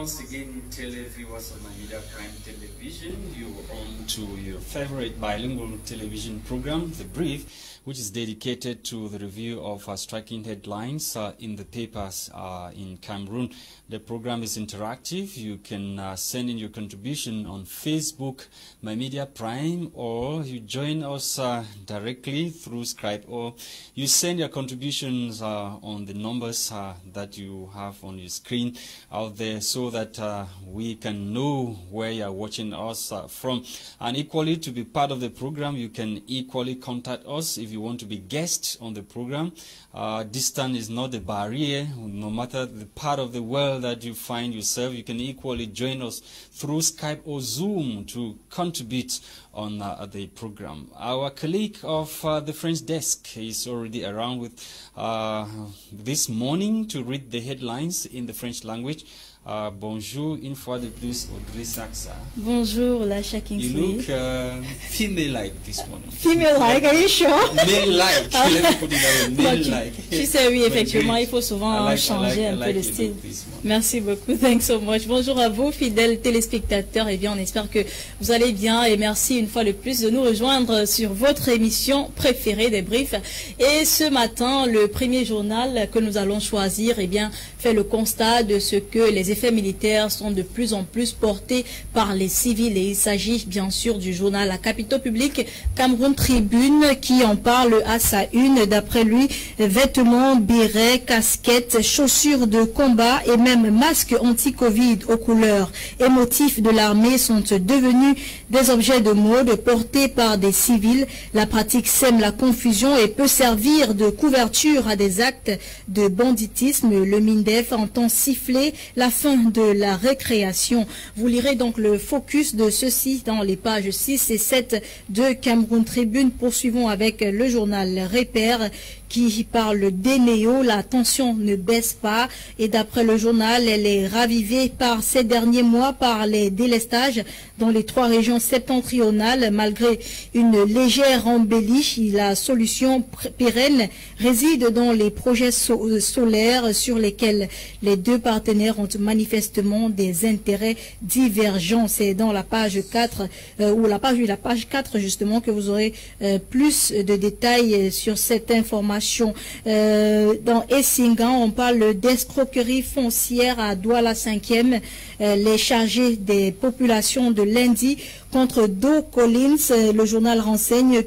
once again, televiewers on Media Prime Television. You're on to your favorite bilingual television program, The Brief, which is dedicated to the review of striking headlines in the papers in Cameroon. The program is interactive. You can send in your contribution on Facebook, My Media Prime, or you join us directly through Skype, or you send your contributions on the numbers that you have on your screen out there, so that we can know where you are watching us from. And equally, to be part of the program, you can equally contact us if you want to be guest on the program. Distance is not a barrier. No matter the part of the world that you find yourself, you can equally join us through Skype or Zoom to contribute on the program. Our colleague of the French desk is already around with this morning to read the headlines in the French language. Bonjour, une fois de plus, Audrey Saxa. Bonjour, Lasha Kingsley. You look female-like this morning. Female-like, are you sure? Male-like. Let me put it that way, male-like. Tu sais, oui, effectivement, il faut souvent changer un peu de style. Merci beaucoup, thanks so much. Bonjour à vous, fidèles téléspectateurs. Eh bien, on espère que vous allez bien et merci une fois de plus de nous rejoindre sur votre émission préférée des briefs. Et ce matin, le premier journal que nous allons choisir, eh bien, fait le constat de ce que les effets militaires sont de plus en plus portés par les civils, et il s'agit bien sûr du journal La Capitale Publique Cameroun Tribune qui en parle à sa une. D'après lui, vêtements, bérets, casquettes, chaussures de combat et même masques anti-Covid aux couleurs et motifs de l'armée sont devenus des objets de mode portés par des civils. La pratique sème la confusion et peut servir de couverture à des actes de banditisme. Le MINDEF entend siffler la fin de la récréation. Vous lirez donc le focus de ceci dans les pages 6 et 7 de Cameroun Tribune. Poursuivons avec le journal Repère qui parle d'Enéo. La tension ne baisse pas et d'après le journal, elle est ravivée par ces derniers mois par les délestages dans les 3 régions septentrionales. Malgré une légère embellie, la solution pérenne réside dans les projets solaires sur lesquels les deux partenaires ont manifestement des intérêts divergents. C'est dans la page 4 ou la page 4 justement que vous aurez plus de détails sur cette information. Dans Essingan, on parle d'escroquerie foncière à Douala 5e. Les chargés des populations de lundi contre Doe Collins. Le journal renseigne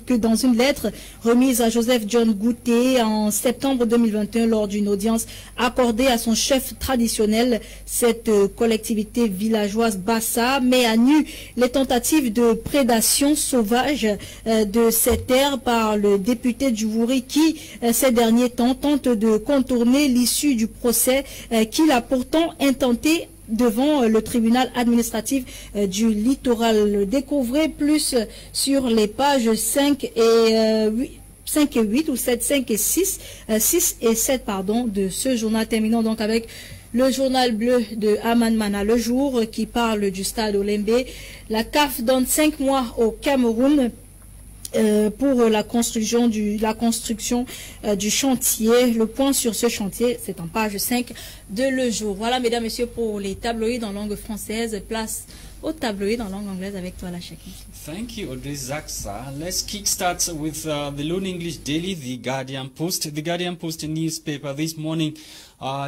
que dans une lettre remise à Joseph John Gouté en septembre 2021 lors d'une audience accordée à son chef traditionnel, cette collectivité villageoise Bassa met à nu les tentatives de prédation sauvage de ces terres par le député Djouvouri qui, ces derniers temps, tente de contourner l'issue du procès qu'il a pourtant intenté devant le tribunal administratif du littoral. Découvrez plus sur les pages 5 et 8 ou 7, 5 et 6 et 7 pardon, de ce journal. Terminons donc avec le journal bleu de Aman Mana Le Jour qui parle du stade Olembe. La CAF donne 5 mois au Cameroun pour la construction du chantier. Le point sur ce chantier, c'est en page 5 de Le Jour. Voilà, mesdames, messieurs, pour les tabloïds en langue française. Place au tabloïd en langue anglaise avec toi, la Chaki. Thank you, Audrey Zaksa. Let's kickstart with the Lone English Daily, The Guardian Post. The Guardian Post newspaper this morning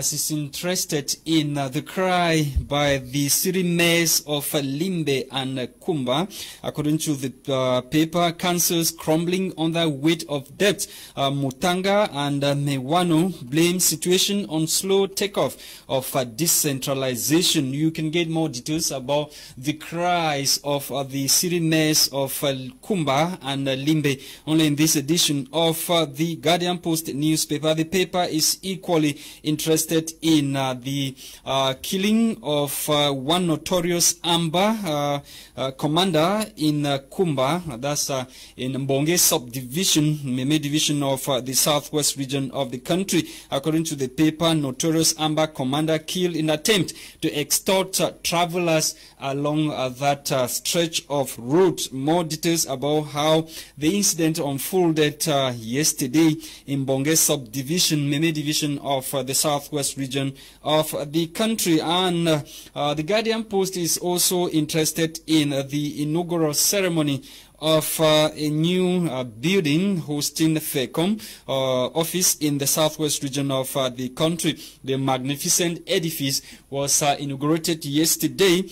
is interested in the cry by the city mayors of Limbe and Kumba. According to the paper, councils crumbling under weight of debt. Mutanga and Mewano blame situation on slow takeoff of decentralization. You can get more details about the cries of the city mayors of Kumba and Limbe only in this edition of the Guardian Post newspaper. The paper is equally interested in the killing of one notorious Amba commander in Kumba, that's in Mbonge subdivision, Meme division of the southwest region of the country. According to the paper, notorious Amba commander killed in attempt to extort travelers along along that stretch of road. More details about how the incident unfolded yesterday in Bonge subdivision, Meme division of the southwest region of the country. And the Guardian Post is also interested in the inaugural ceremony of a new building hosting FECOM office in the southwest region of the country. The magnificent edifice was inaugurated yesterday.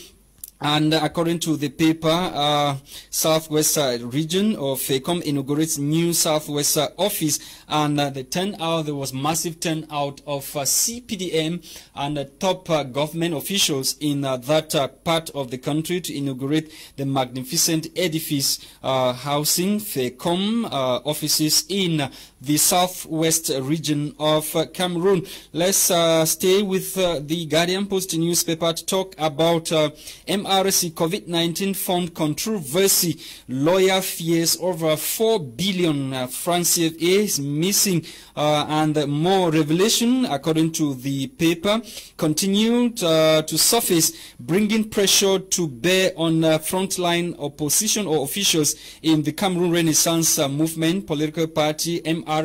And according to the paper, Southwest region of FECOM inaugurates new Southwest office, and the turnout, there was massive turnout of CPDM and top government officials in that part of the country to inaugurate the magnificent edifice housing FECOM offices in the Southwest region of Cameroon. Let's stay with the Guardian Post newspaper to talk about MRC COVID-19 fund controversy. Lawyer fears over 4 billion francs CFA is missing, and more revelation, according to the paper, continued to surface, bringing pressure to bear on frontline opposition or officials in the Cameroon Renaissance Movement political party MRC.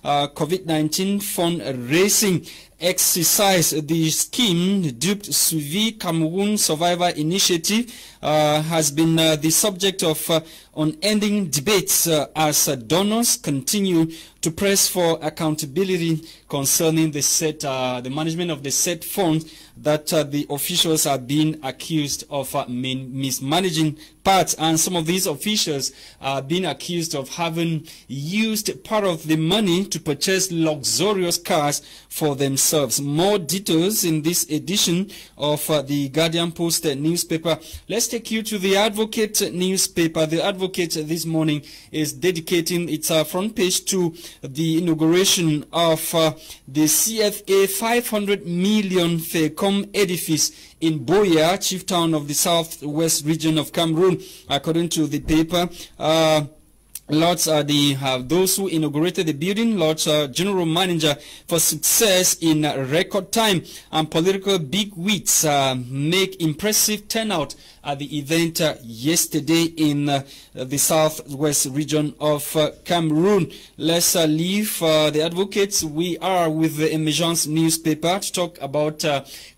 COVID-19 fund raising exercise. The scheme dubbed Suivi Cameroon Survivor Initiative has been the subject of unending debates as donors continue to press for accountability concerning the management of the said funds that the officials are being accused of mismanaging parts, and some of these officials are being accused of having used part of the money to purchase luxurious cars for themselves. More details in this edition of the Guardian Post newspaper. Let's take you to the Advocate newspaper. The Advocate this morning is dedicating its front page to the inauguration of the CFA 500 million FECOM edifice in Boya, chief town of the southwest region of Cameroon. According to the paper, Lords those who inaugurated the building, Lords General Manager for success in record time, and political bigwigs make impressive turnout at the event yesterday in the southwest region of Cameroon. Let's leave the Advocates. We are with the Emergence newspaper to talk about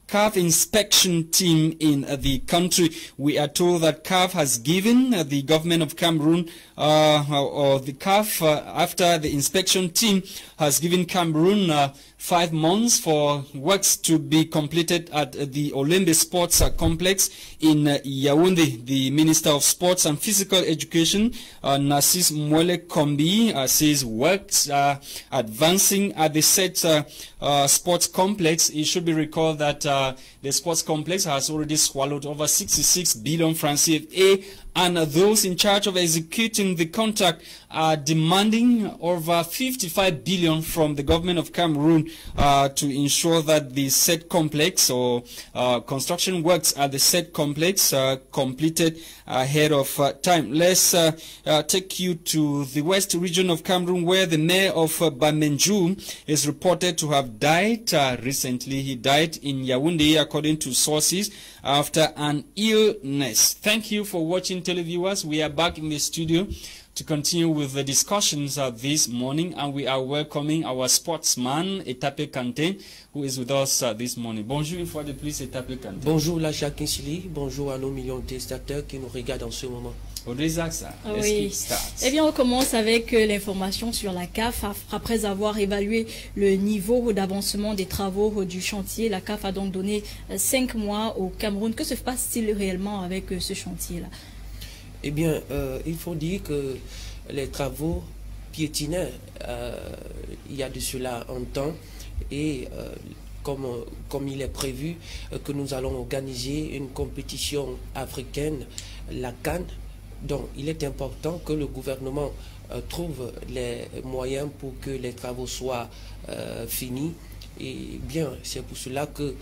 CAF inspection team in the country. We are told that CAF has given the government of Cameroon, or the CAF, after the inspection team has given Cameroon 5 months for works to be completed at the Olembe Sports Complex in Yaoundé. The Minister of Sports and Physical Education, Narcisse Mwele Kombi, says works are advancing at the said sports complex. It should be recalled that the sports complex has already swallowed over 66 billion francs CFA, and those in charge of executing the contract are demanding over 55 billion from the government of Cameroon to ensure that the said complex or construction works at the said complex are completed ahead of time. Let's take you to the west region of Cameroon, where the mayor of Bamenju is reported to have died recently. He died in Yaoundé, according to sources, after an illness. Thank you for watching, televiewers. We are back in the studio to continue with the discussions this morning, and we are welcoming our sportsman, Etape Kante, who is with us this morning. Bonjour une fois de plus, Etape Kante. Bonjour la Jacques Insili, bonjour à nos millions de téléspectateurs qui nous regardent en ce moment. Oui. Eh bien, on commence avec l'information sur la CAF. Après avoir évalué le niveau d'avancement des travaux du chantier, la CAF a donc donné 5 mois au Cameroun. Que se passe-t-il réellement avec ce chantier-là? Eh bien, il faut dire que les travaux piétinaient il y a de cela un temps, et comme il est prévu que nous allons organiser une compétition africaine, la CAN. Donc, il est important que le gouvernement trouve les moyens pour que les travaux soient finis. Et bien, c'est pour cela que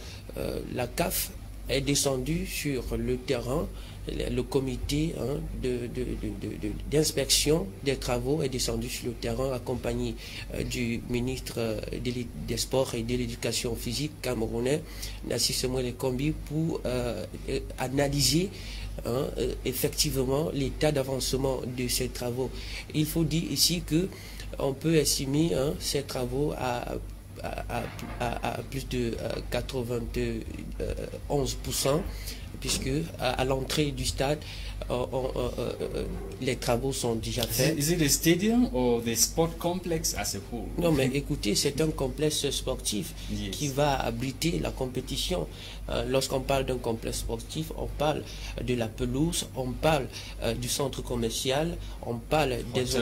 la CAF est descendu sur le terrain. Le comité d'inspection des travaux est descendu sur le terrain accompagné du ministre des Sports et de l'Éducation physique camerounais, Nassi Samuel Kombi, pour analyser effectivement l'état d'avancement de ces travaux. Il faut dire ici que on peut estimer ces travaux à plus de 91%, puisque à l'entrée du stade, les travaux sont déjà faits. Is it a stadium or the sport complex as a whole? Non, mais écoutez, c'est un complexe sportif qui va abriter la compétition. Lorsqu'on parle d'un complexe sportif, on parle de la pelouse, on parle du centre commercial, on parle des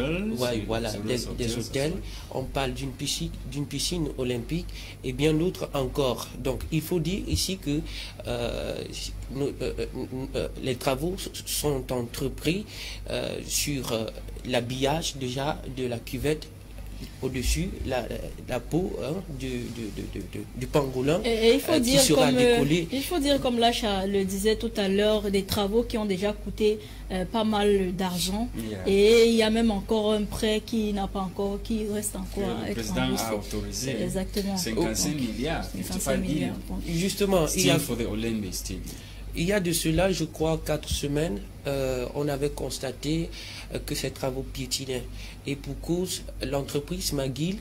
hôtels, on parle d'une piscine olympique et bien d'autres encore. Donc, il faut dire ici que les travaux sont entrepris sur l'habillage déjà de la cuvette au-dessus, la peau du pangolin qui sera décollé. Il faut dire, comme Lacha le disait tout à l'heure, des travaux qui ont déjà coûté pas mal d'argent. Et il y a même encore un prêt qui n'a pas encore, qui reste encore à être remboursé. Le président a autorisé 55 milliards, 55 millions. Justement, il y a de cela, je crois, 4 semaines, on avait constaté que ces travaux piétinaient. Et pour cause, l'entreprise McGill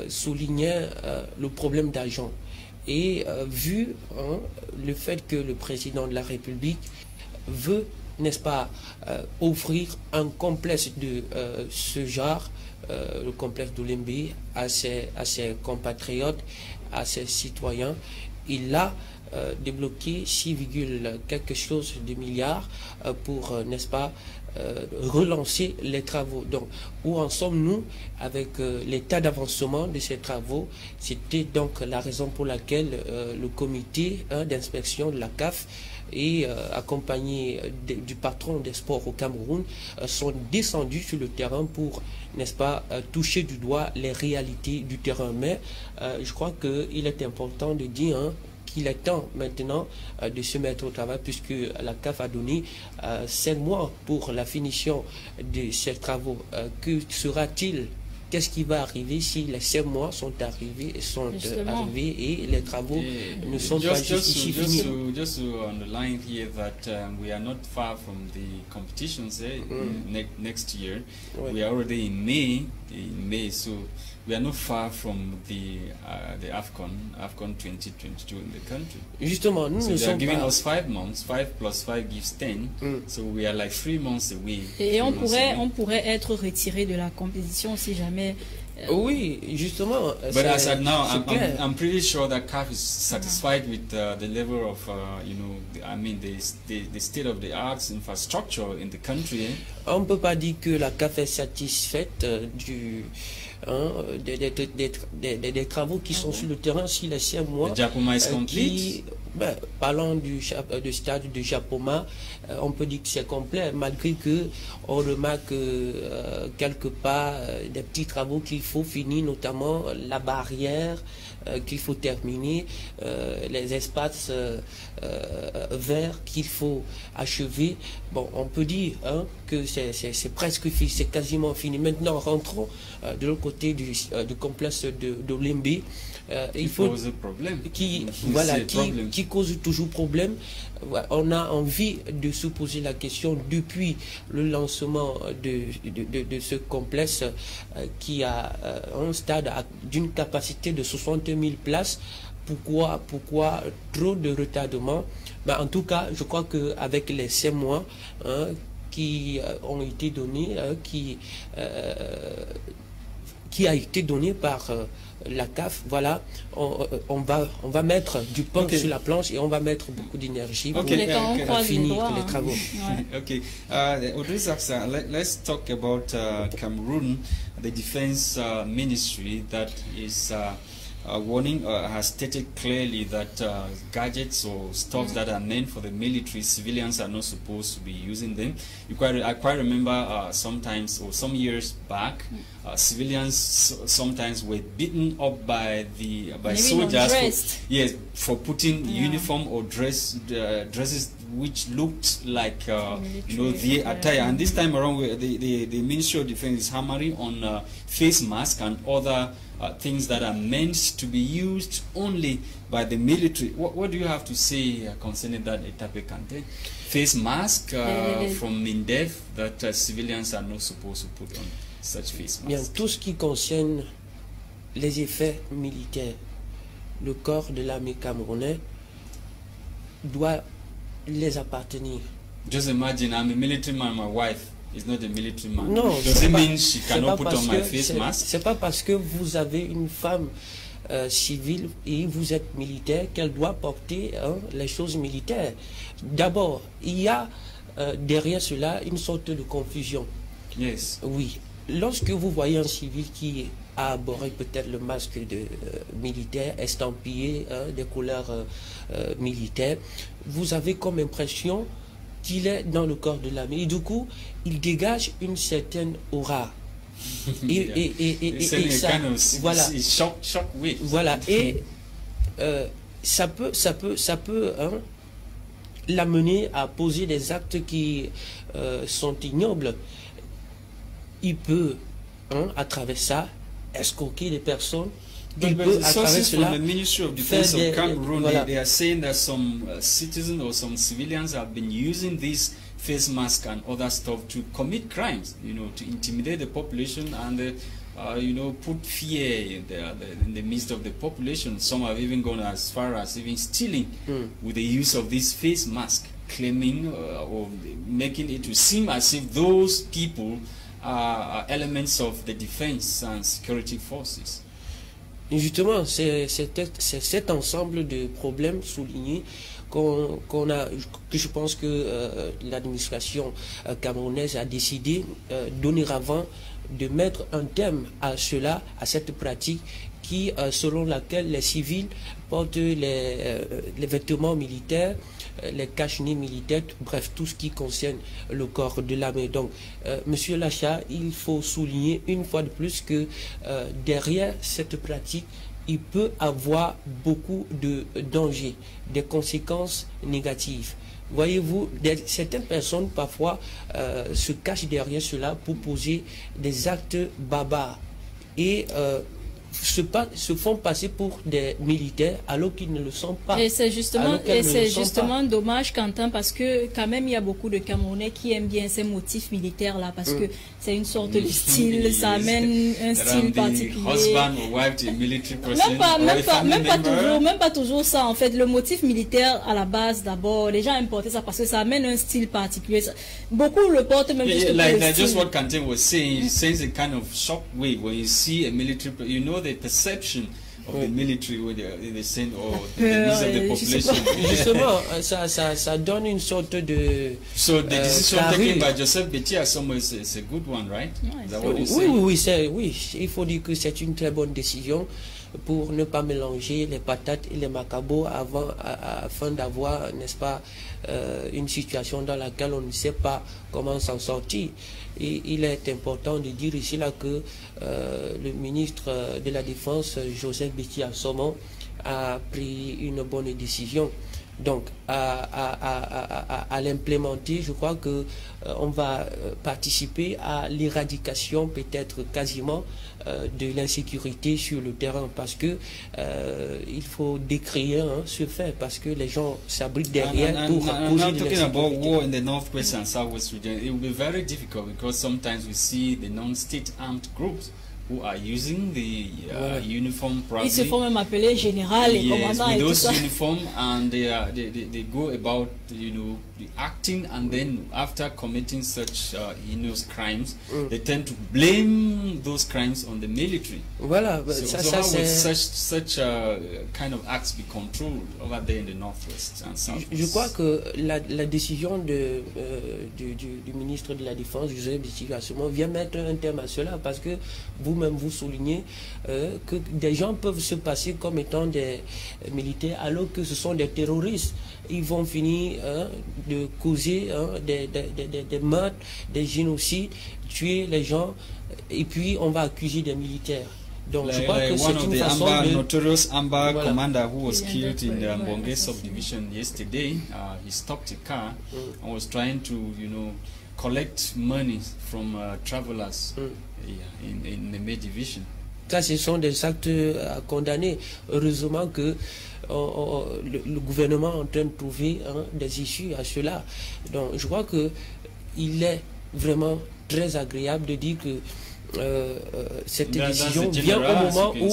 soulignait le problème d'argent. Et vu le fait que le président de la République veut, n'est-ce pas, offrir un complexe de ce genre, le complexe d'Olembe, à ses compatriotes, à ses citoyens, il a débloqué 6, quelque chose de milliards pour, n'est-ce pas, relancer les travaux. Donc, où en sommes-nous avec l'état d'avancement de ces travaux? C'était donc la raison pour laquelle le comité d'inspection de la CAF et accompagné du patron des sports au Cameroun sont descendus sur le terrain pour, n'est-ce pas, toucher du doigt les réalités du terrain. Mais je crois qu'il est important de dire qu'il est temps maintenant de se mettre au travail, puisque la CAF a donné 5 mois pour la finition de ces travaux. Que sera-t-il? Qu'est-ce qui va arriver si les 5 mois sont arrivés et les travaux ne sont pas jusqu'ici finis? Just to underline here that we are not far from the competitions next year. We are already in May, so we are not far from the AFCON 2022 in the country. Justement, nous so they are giving us 5 months. 5 plus 5 gives 10. So we are like 3 months away. Et on pourrait être retiré de la compétition si jamais. Oui, justement. But as of now, I'm pretty sure that CAF is satisfied with the level of, the state of the arts infrastructure in the country. On ne peut pas dire que la CAF est satisfaite des travaux qui sont sur le terrain si les 5 mois. Japoma is complete. Parlant du stade de Japoma, on peut dire que c'est complet, malgré que on remarque quelque part des petits travaux qu'il faut finir, notamment la barrière qu'il faut terminer, les espaces verts qu'il faut achever. Bon, on peut dire que c'est presque fini, c'est quasiment fini. Maintenant, rentrons de l'autre côté du complexe d'Olembe. Il faut qui cause toujours problème. On a envie de se poser la question depuis le lancement de ce complexe qui a un stade d'une capacité de 60 000 places. Pourquoi trop de retardement? En tout cas, je crois qu'avec les 5 mois qui ont été donnés, qui a été donné par la CAF, voilà, on va mettre du pain sur la planche et on va mettre beaucoup d'énergie pour finir les travaux. Okay, Audrey Zaksa, let's talk about Cameroon, the defense ministry that is warning has stated clearly that gadgets or stuff that are meant for the military, civilians are not supposed to be using them. I quite remember sometimes or some years back, civilians sometimes were beaten up by soldiers for putting uniform or dresses which looked like the attire. And this time around, the Ministry of Defense is hammering on face mask and other things that are meant to be used only by the military. What do you have to say concerning that, Etape Kante? Face mask from MINDEF that civilians are not supposed to put on such face masks. Bien, tout ce qui concerne les effets militaires, le corps de l'armée camerounaise doit les appartenir. Just imagine, I'm a military man, my wife is not a military man. Non, does it mean she cannot put on my face mask? C'est pas parce que vous avez une femme civile et vous êtes militaire qu'elle doit porter les choses militaires. D'abord, il y a derrière cela une sorte de confusion. Yes. Oui. Lorsque vous voyez un civil qui a arboré peut-être le masque de militaire, estampillé des couleurs militaires, vous avez comme impression qu'il est dans le corps de l'armée. Et du coup, il dégage une certaine aura. Et ça, voilà. Voilà. Et ça peut l'amener à poser des actes qui sont ignobles. Il peut, à travers ça, escroquer des personnes. But sources from the Ministry of Defense of Cameroon, they are saying that some citizens or some civilians have been using these face masks and other stuff to commit crimes, to intimidate the population and, put fear in the midst of the population. Some have even gone as far as even stealing with the use of this face mask, claiming or making it to seem as if those people are elements of the defense and security forces. Justement, c'est cet ensemble de problèmes soulignés que je pense que l'administration camerounaise a décidé donner avant de mettre un terme à cela, à cette pratique qui, selon laquelle les civils portent les vêtements militaires, les cache-nez militaires, bref, tout ce qui concerne le corps de l'armée. Donc, Monsieur Lacha, il faut souligner une fois de plus que derrière cette pratique, il peut avoir beaucoup de dangers, des conséquences négatives. Voyez-vous, certaines personnes parfois se cachent derrière cela pour poser des actes barbares et se font passer pour des militaires alors qu'ils ne le sont pas. Et c'est justement dommage, Quentin, parce que quand même il y a beaucoup de Camerounais qui aiment bien ces motifs militaires là, parce que c'est une sorte de style, ça amène un style particulier. Même pas toujours ça en fait. Le motif militaire à la base d'abord, les gens aiment porter ça parce que ça amène un style particulier. Beaucoup le portent même juste pour le style. Just what Quentin was saying, he says a kind of shock way when you see a military, the perception of the military with the scene or the needs of the population. Justement, ça donne une sorte de... So the decision taken by Joseph Betty Assomo is a good one, right? Oui, il faut dire que c'est une très bonne décision pour ne pas mélanger les patates et les macabots afin d'avoir, n'est-ce pas, une situation dans laquelle on ne sait pas comment s'en sortir. Et il est important de dire ici là que le ministre de la Défense, Joseph Betty Assomo, a pris une bonne décision. Donc, à l'implémenter, je crois que on va participer à l'éradication peut-être quasiment de l'insécurité sur le terrain, parce que il faut décrire ce fait, parce que les gens s'abritent derrière pour causer de talking about war in the northwest and southwest region, it will be very difficult because sometimes we see the non-state armed groups who are using the uniform probably. Ils se font même appeler général et commandant et tout ça. With those uniform, and they go about, acting, and then after committing such heinous crimes, they tend to blame those crimes on the military. Voilà. So how would such kind of acts be controlled over there in the northwest and southwest? Je crois que la décision du ministre de la Défense, Joseph Betty Assomo, vient mettre un terme à cela, parce que vous vous-même vous soulignez que des gens peuvent se passer comme étant des militaires alors que ce sont des terroristes. Ils vont finir de causer des meurtres, des génocides, tuer les gens, et puis on va accuser des militaires. Donc je crois que c'est une façon de... notorious Amba commander who was killed in the Mbonge subdivision yesterday, he stopped a car and was trying to, collect money from travelers in the May division. Ça, ce sont des actes à condamner. Heureusement que le gouvernement est en train de trouver des issues à cela. Donc je crois que il est vraiment très agréable de dire que cette décision vient au moment où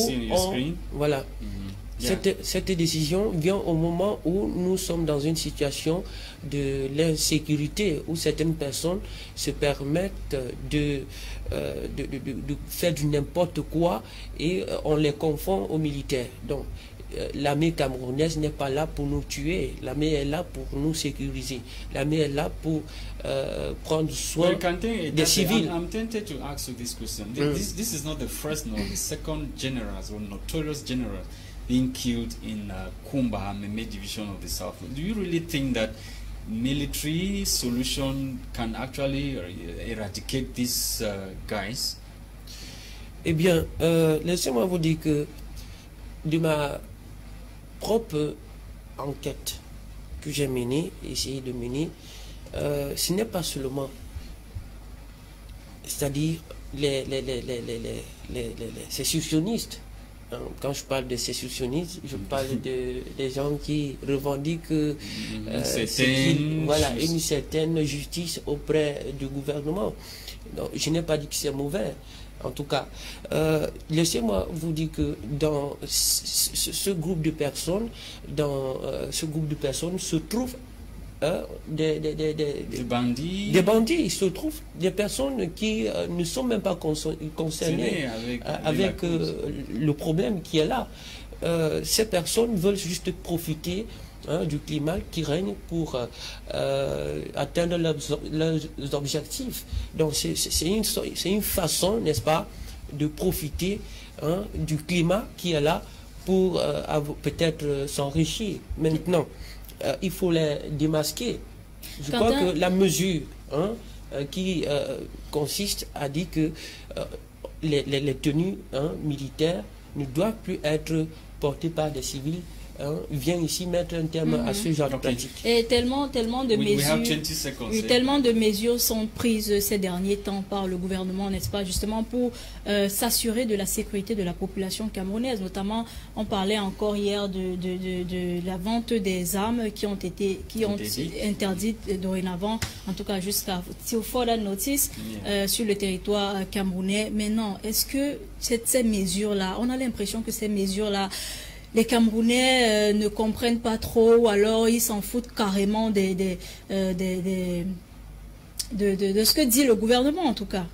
cette décision vient au moment où nous sommes dans une situation de l'insécurité, où certaines personnes se permettent de faire du n'importe quoi et on les confond aux militaires. Donc l'armée camerounaise n'est pas là pour nous tuer, l'armée est là pour nous sécuriser, l'armée est là pour prendre soin des civils. I'm tempted to ask you this question. This is not the first nor the second generals or notorious generals being killed in Kumba, Meme division of the South. Do you really think that military solution can actually eradicate these guys? Eh bien, laissez-moi vous dire que de ma propre enquête que j'ai menée, essayé de mener, ce n'est pas seulement, c'est-à-dire les sécessionnistes. Quand je parle de sécessionnistes, je parle des gens qui revendiquent une certaine justice auprès du gouvernement. Donc, je n'ai pas dit que c'est mauvais. En tout cas, laissez-moi vous dire que dans ce groupe de personnes, se trouvent des bandits. Des bandits. Il se trouve des personnes qui ne sont même pas concernées avec le problème qui est là. Ces personnes veulent juste profiter du climat qui règne pour atteindre leurs objectifs. Donc c'est une façon, n'est-ce pas, de profiter du climat qui est là pour peut-être s'enrichir. Maintenant, il faut les démasquer. Je crois que la mesure qui consiste à dire que les tenues militaires ne doivent plus être portées par des civils vient ici mettre un terme à ce genre de pratique. Et tellement de mesures sont prises ces derniers temps par le gouvernement, n'est-ce pas, justement pour s'assurer de la sécurité de la population camerounaise. Notamment, on parlait encore hier de la vente des armes qui ont été interdites dorénavant, en tout cas jusqu'à further notice sur le territoire camerounais. Maintenant, est-ce que ces mesures-là, on a l'impression que ces mesures-là, les Camerounais ne comprennent pas trop, ou alors ils s'en foutent carrément de ce que dit le gouvernement, en tout cas.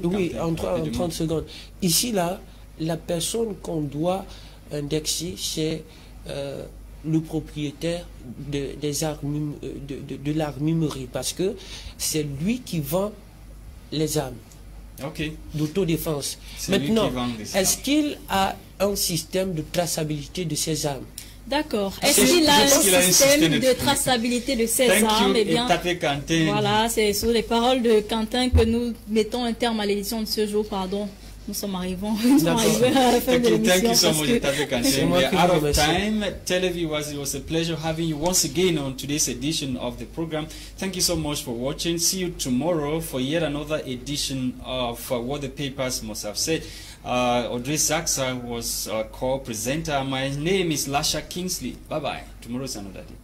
Oui, en 30 secondes. Ici, là, la personne qu'on doit indexer, c'est le propriétaire de l'armurerie, parce que c'est lui qui vend les armes d'autodéfense. Maintenant, est-ce qu'il a un système de traçabilité de ces armes? D'accord. Est-ce qu'il a un système de traçabilité de ces armes? Eh bien, voilà, c'est sur les paroles de Quentin que nous mettons un terme à l'édition de ce jour, pardon. Nous sommes arrivés à la fin de l'émission. Thank you so much, We are out of time. Televiewers, it was a pleasure having you once again on today's edition of the program. Thank you so much for watching. See you tomorrow for yet another edition of What the Papers Must Have Said. Audrey Saxa was our co-presenter. My name is Lasha Kingsley. Bye-bye. Tomorrow is another day.